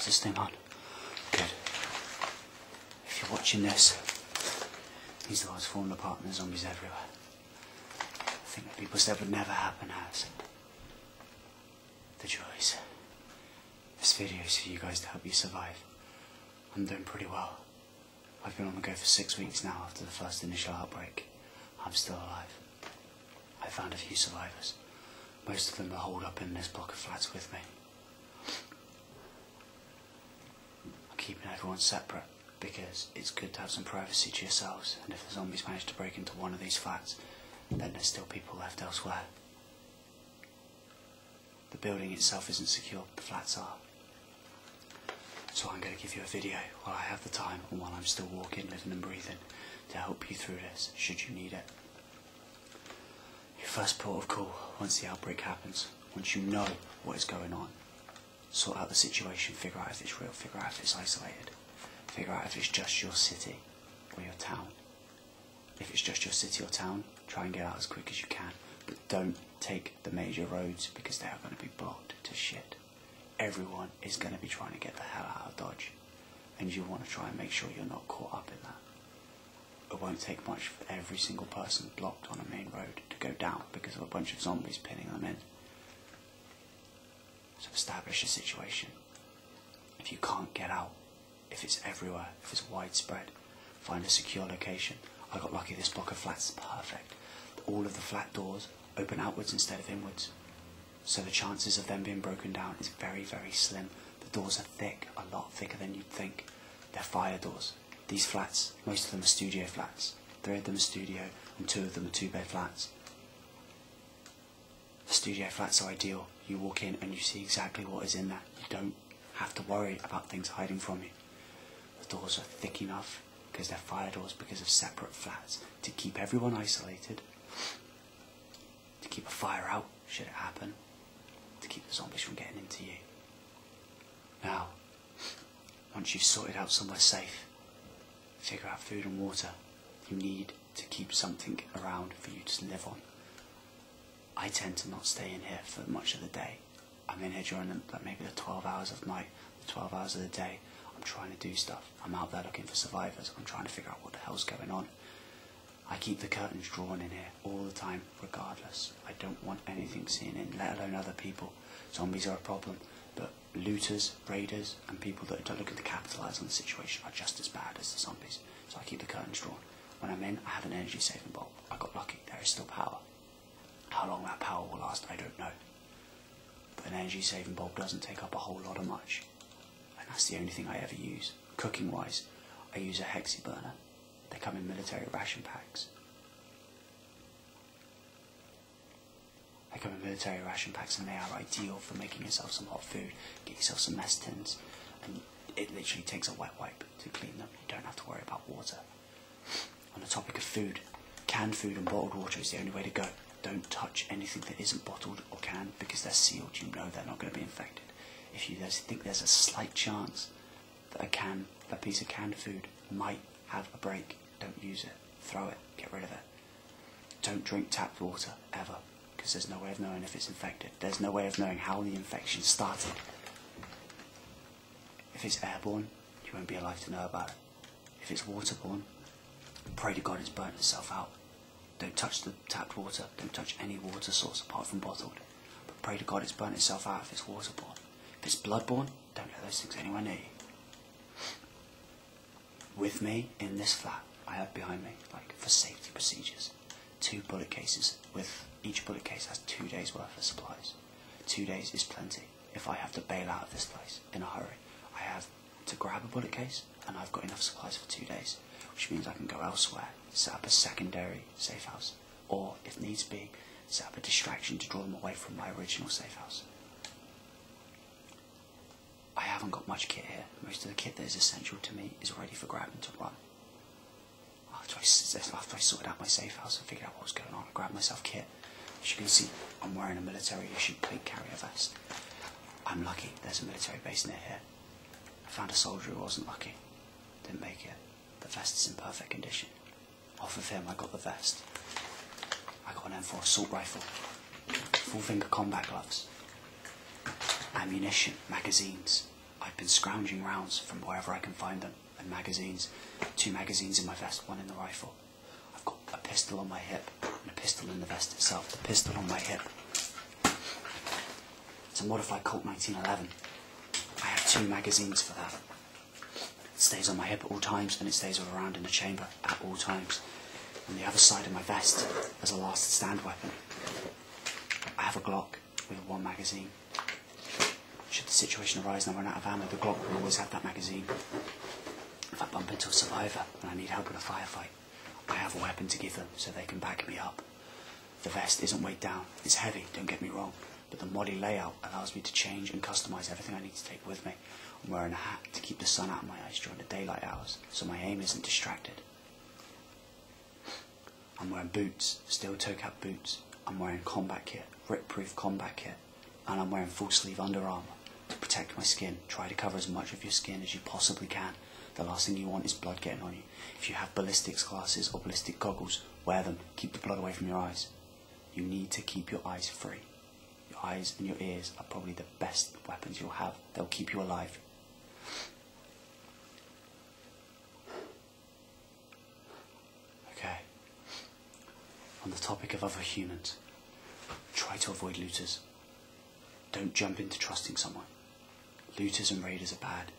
Is this thing on? Good. If you're watching this, these world's falling apart and there's zombies everywhere. The thing that people said would never happen has. The joys. This video is for you guys to help you survive. I'm doing pretty well. I've been on the go for 6 weeks now after the first initial outbreak. I'm still alive. I found a few survivors. Most of them are holed up in this block of flats with me. I'm keeping everyone separate because it's good to have some privacy to yourselves, and if the zombies manage to break into one of these flats, then there's still people left elsewhere. The building itself isn't secure, but the flats are. So I'm going to give you a video while I have the time and while I'm still walking, living and breathing to help you through this, should you need it. Your first port of call, once the outbreak happens, once you know what is going on, sort out the situation, figure out if it's real, figure out if it's isolated, figure out if it's just your city or your town. If it's just your city or town, try and get out as quick as you can, but don't take the major roads because they are going to be blocked to shit. Everyone is going to be trying to get the hell out of Dodge, and you want to try and make sure you're not caught up in that. It won't take much for every single person blocked on a main road to go down because of a bunch of zombies pinning them in. So establish a situation. If you can't get out, if it's everywhere, if it's widespread, find a secure location. I got lucky, this block of flats is perfect. All of the flat doors open outwards instead of inwards. So the chances of them being broken down is very, very slim. The doors are thick, a lot thicker than you'd think. They're fire doors. These flats, most of them are studio flats. 3 of them are studio and 2 of them are 2-bed flats. The studio flats are ideal. You walk in and you see exactly what is in there. You don't have to worry about things hiding from you. The doors are thick enough because they're fire doors, because of separate flats, to keep everyone isolated, to keep a fire out should it happen, to keep the zombies from getting into you. Now, once you've sorted out somewhere safe, figure out food and water, you need to keep something around for you to live on. I tend to not stay in here for much of the day. I'm in here during maybe the 12 hours of night, the 12 hours of the day. I'm trying to do stuff. I'm out there looking for survivors. I'm trying to figure out what the hell's going on. I keep the curtains drawn in here all the time, regardless. I don't want anything seen in, let alone other people. Zombies are a problem, but looters, raiders, and people that are looking to capitalise on the situation are just as bad as the zombies. So I keep the curtains drawn. When I'm in, I have an energy saving bulb. I got lucky, there is still power. How long that power will last, I don't know. But an energy saving bulb doesn't take up a whole lot of much. And that's the only thing I ever use. Cooking wise, I use a hexi burner. They come in military ration packs. They come in military ration packs and they are ideal for making yourself some hot food, get yourself some mess tins, and it literally takes a wet wipe to clean them. You don't have to worry about water. On the topic of food, canned food and bottled water is the only way to go. Don't touch anything that isn't bottled or canned because they're sealed. You know they're not going to be infected. If you think there's a slight chance that a piece of canned food might have a break, don't use it. Throw it. Get rid of it. Don't drink tapped water, ever, because there's no way of knowing if it's infected. There's no way of knowing how the infection started. If it's airborne, you won't be alive to know about it. If it's waterborne, pray to God it's burnt itself out. Don't touch the tapped water. Don't touch any water source apart from bottled. But pray to God it's burnt itself out if it's waterborne. If it's bloodborne, don't let those things anywhere near you. With me in this flat, I have behind me, like for safety procedures, 2 bullet cases. With each bullet case has 2 days worth of supplies. 2 days is plenty. If I have to bail out of this place in a hurry, I have to grab a bullet case and I've got enough supplies for 2 days, which means I can go elsewhere, set up a secondary safe house, or if needs be, set up a distraction to draw them away from my original safe house. I haven't got much kit here. Most of the kit that is essential to me is ready for grabbing to run. After I sorted out my safe house and figured out what was going on, I grabbed myself kit. As you can see, I'm wearing a military issued plate carrier vest. I'm lucky, there's a military base near here. I found a soldier who wasn't lucky. Didn't make it. The vest is in perfect condition. Off of him I got the vest. I got an M4 assault rifle, full finger combat gloves, ammunition, magazines, I've been scrounging rounds from wherever I can find them, and magazines. 2 magazines in my vest, 1 in the rifle. I've got a pistol on my hip, and a pistol in the vest itself. The pistol on my hip, it's a modified Colt 1911. I have 2 magazines for that. It stays on my hip at all times, and it stays around in the chamber at all times. On the other side of my vest, as a last stand weapon, I have a Glock with 1 magazine. Should the situation arise and I run out of ammo, the Glock will always have that magazine. If I bump into a survivor and I need help in a firefight, I have a weapon to give them so they can back me up. The vest isn't weighed down. It's heavy, don't get me wrong, but the Modi layout allows me to change and customise everything I need to take with me. I'm wearing a hat to keep the sun out of my eyes during the daylight hours, so my aim isn't distracted. I'm wearing boots, steel toe cap boots. I'm wearing combat kit, rip-proof combat kit, and I'm wearing full sleeve Under Armour to protect my skin. Try to cover as much of your skin as you possibly can. The last thing you want is blood getting on you. If you have ballistics glasses or ballistic goggles, wear them. Keep the blood away from your eyes. You need to keep your eyes free. Your eyes and your ears are probably the best weapons you'll have. They'll keep you alive. Okay. On the topic of other humans, try to avoid looters. Don't jump into trusting someone. Looters and raiders are bad.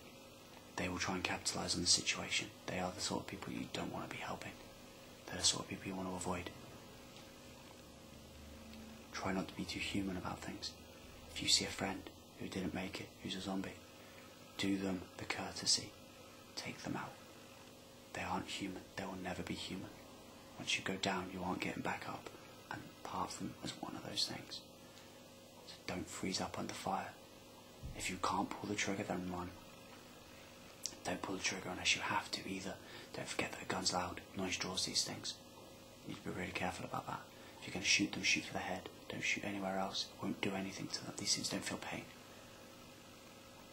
They will try and capitalise on the situation. They are the sort of people you don't want to be helping. They're the sort of people you want to avoid. Try not to be too human about things. If you see a friend who didn't make it, who's a zombie, do them the courtesy. Take them out. They aren't human. They will never be human. Once you go down, you aren't getting back up. And part of them is one of those things. So don't freeze up under fire. If you can't pull the trigger, then run. Don't pull the trigger unless you have to either. Don't forget that a gun's loud. Noise draws these things. You need to be really careful about that. If you're going to shoot them, shoot for the head. Don't shoot anywhere else. It won't do anything to them. These things don't feel pain.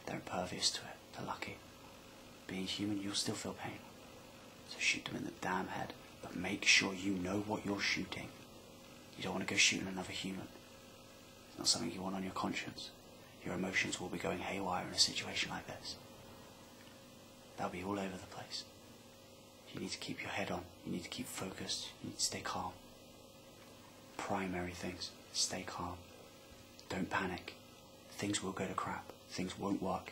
They're impervious to it. They're lucky. Being human, you'll still feel pain. So shoot them in the damn head. But make sure you know what you're shooting. You don't want to go shooting another human. It's not something you want on your conscience. Your emotions will be going haywire in a situation like this. They'll be all over the place. You need to keep your head on. You need to keep focused. You need to stay calm. Primary things. Stay calm. Don't panic. Things will go to crap. Things won't work.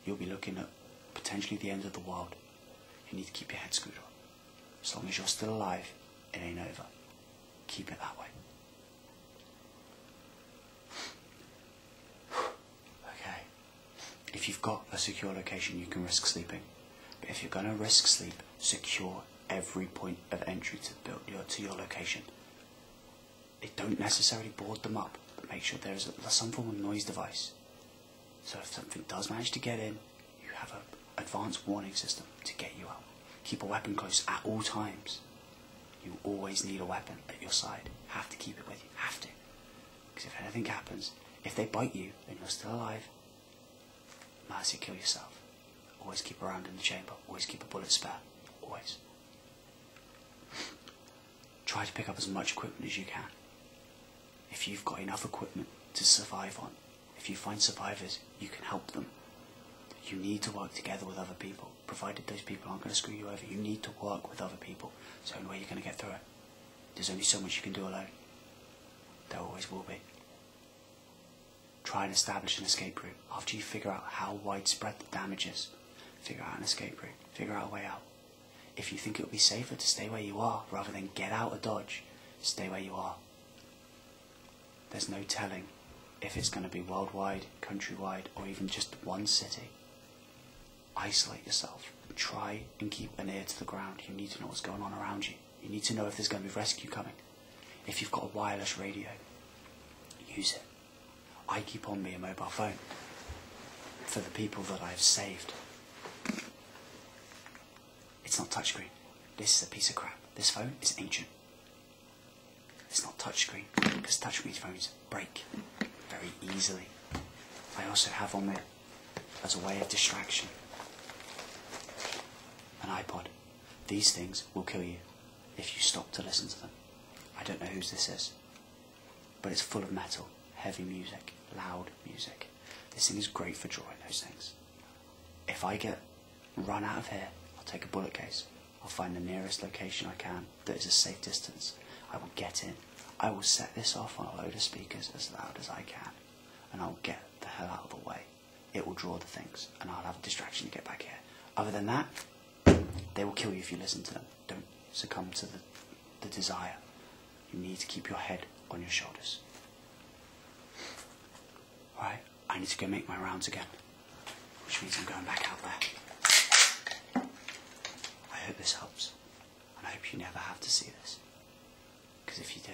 You'll be looking at potentially the end of the world. You need to keep your head screwed on. As long as you're still alive, it ain't over. Keep it that way. Okay. If you've got a secure location, you can risk sleeping. But if you're going to risk sleep, secure every point of entry to your location. Don't necessarily board them up, but make sure there's some form of noise device. So if something does manage to get in, you have an advanced warning system to get you out. Keep a weapon close at all times. You always need a weapon at your side. Have to keep it with you. Have to. Because if anything happens, if they bite you and you're still alive, mercy, kill yourself. Always keep a round in the chamber. Always keep a bullet spare. Always. Try to pick up as much equipment as you can. If you've got enough equipment to survive on, if you find survivors, you can help them. You need to work together with other people, provided those people aren't going to screw you over. You need to work with other people. It's the only way you're going to get through it. There's only so much you can do alone. There always will be. Try and establish an escape route. After you figure out how widespread the damage is, figure out an escape route. Figure out a way out. If you think it would be safer to stay where you are rather than get out of Dodge, stay where you are. There's no telling if it's going to be worldwide, countrywide, or even just one city. Isolate yourself. Try and keep an ear to the ground. You need to know what's going on around you. You need to know if there's going to be rescue coming. If you've got a wireless radio, use it. I keep on me a mobile phone for the people that I've saved. It's not touchscreen. This is a piece of crap. This phone is ancient. It's not touchscreen, because touchscreen phones break very easily. I also have on me, as a way of distraction, an iPod. These things will kill you if you stop to listen to them. I don't know whose this is, but it's full of metal, heavy music, loud music. This thing is great for drawing those things. if I get run out of here, I'll take a bullet case. I'll find the nearest location I can that is a safe distance. I will get in. I will set this off on a load of speakers as loud as I can, and I'll get the hell out of the way. It will draw the things, and I'll have a distraction to get back here. Other than that, they will kill you if you listen to them. Don't succumb to the desire. You need to keep your head on your shoulders. Alright, I need to go make my rounds again, which means I'm going back out there. I hope this helps, and I hope you never have to see this. Because if you do,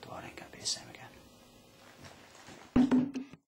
the world ain't going to be the same again.